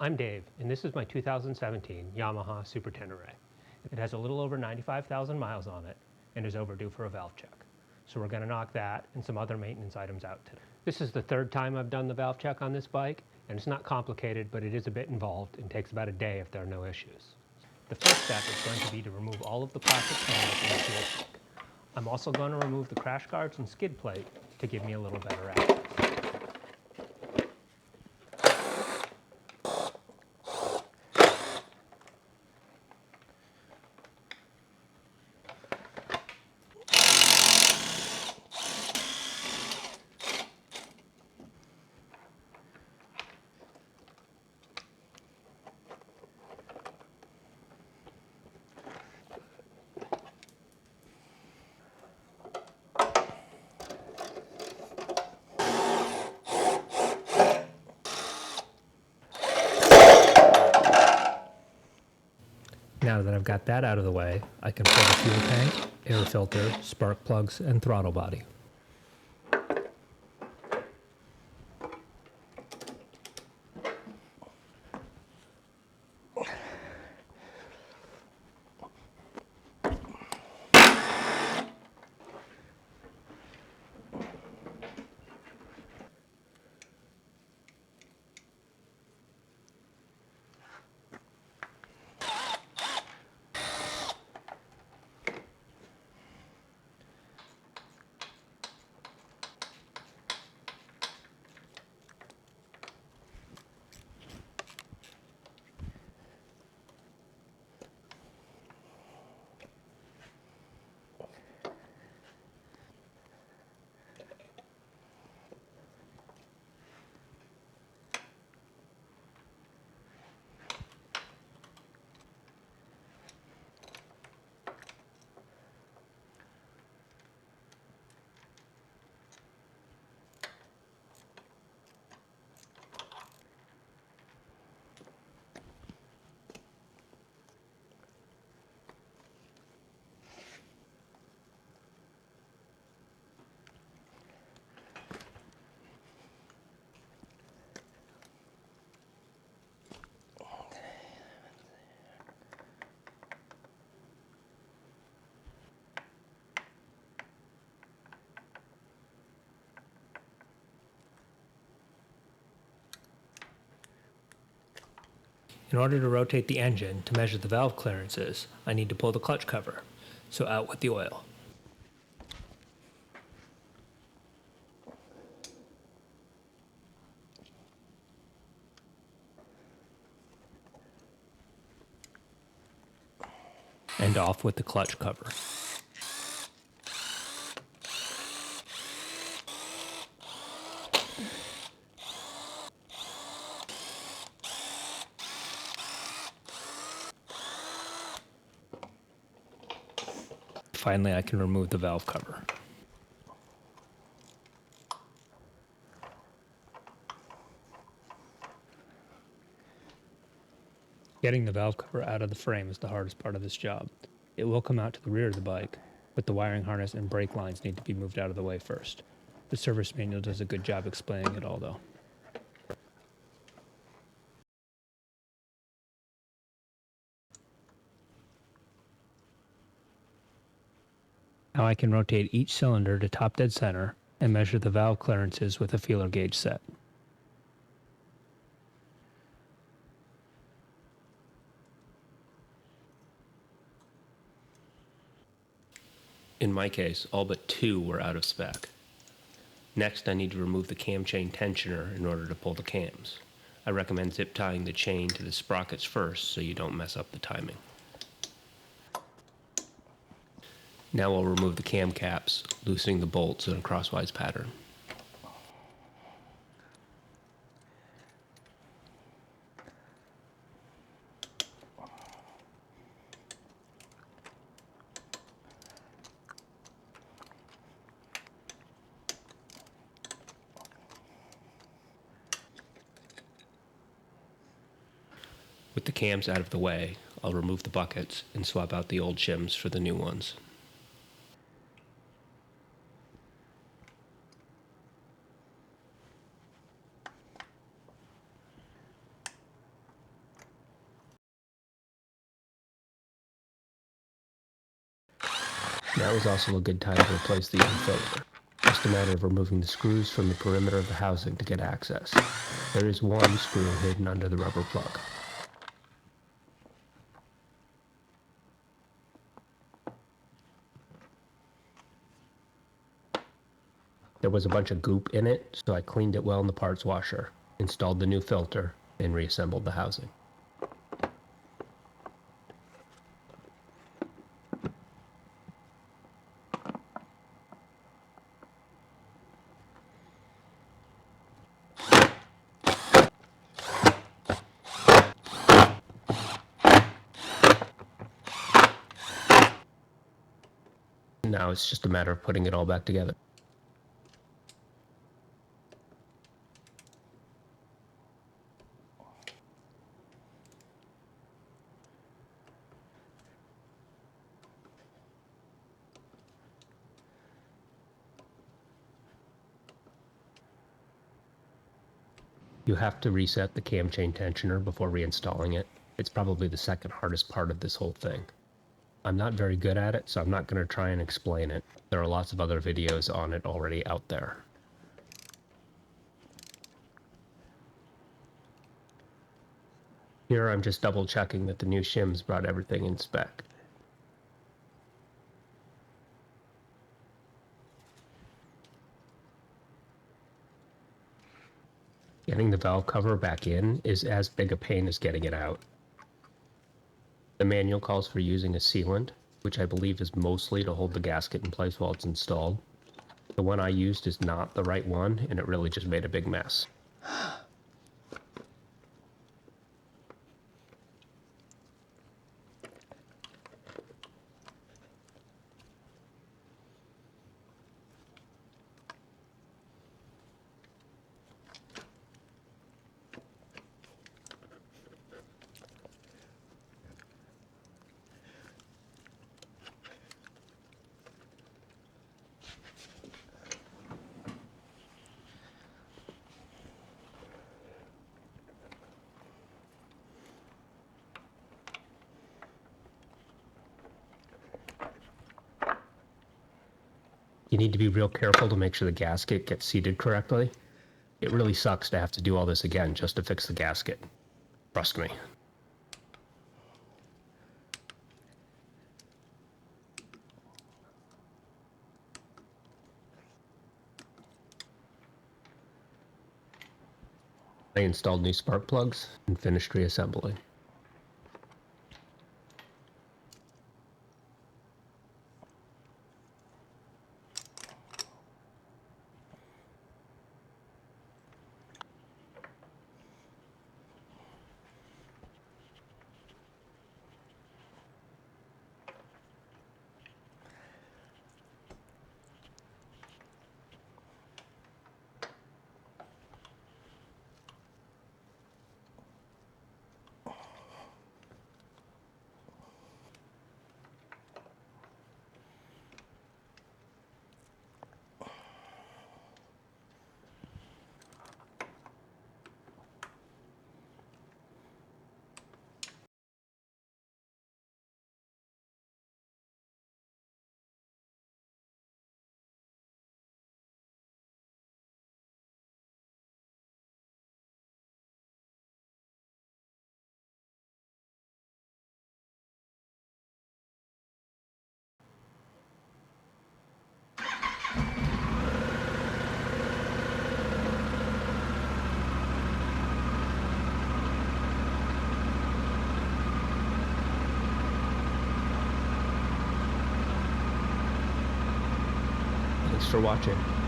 I'm Dave, and this is my 2017 Yamaha Super Tenere. It has a little over 95,000 miles on it and is overdue for a valve check. So we're going to knock that and some other maintenance items out today. This is the third time I've done the valve check on this bike, and it's not complicated, but it is a bit involved and takes about a day if there are no issues. The first step is going to be to remove all of the plastic panels from the fuel tank. I'm also going to remove the crash guards and skid plate to give me a little better access. Now that I've got that out of the way, I can pull the fuel tank, air filter, spark plugs, and throttle body. In order to rotate the engine to measure the valve clearances, I need to pull the clutch cover, so out with the oil. And off with the clutch cover. Finally, I can remove the valve cover. Getting the valve cover out of the frame is the hardest part of this job. It will come out to the rear of the bike, but the wiring harness and brake lines need to be moved out of the way first. The service manual does a good job explaining it all, though. Now I can rotate each cylinder to top dead center and measure the valve clearances with a feeler gauge set. In my case, all but 2 were out of spec. Next, I need to remove the cam chain tensioner in order to pull the cams. I recommend zip tying the chain to the sprockets first so you don't mess up the timing. Now I'll remove the cam caps, loosening the bolts in a crosswise pattern. With the cams out of the way, I'll remove the buckets and swap out the old shims for the new ones. Now is also a good time to replace the old filter. Just a matter of removing the screws from the perimeter of the housing to get access. There is one screw hidden under the rubber plug. There was a bunch of goop in it, so I cleaned it well in the parts washer, installed the new filter, and reassembled the housing. Now it's just a matter of putting it all back together. You have to reset the cam chain tensioner before reinstalling it. It's probably the second hardest part of this whole thing. I'm not very good at it, so I'm not going to try and explain it. There are lots of other videos on it already out there. Here I'm just double checking that the new shims brought everything in spec. Getting the valve cover back in is as big a pain as getting it out. The manual calls for using a sealant, which I believe is mostly to hold the gasket in place while it's installed. The one I used is not the right one, and it really just made a big mess. You need to be real careful to make sure the gasket gets seated correctly. It really sucks to have to do all this again just to fix the gasket. Trust me. I installed new spark plugs and finished reassembling. Thanks for watching.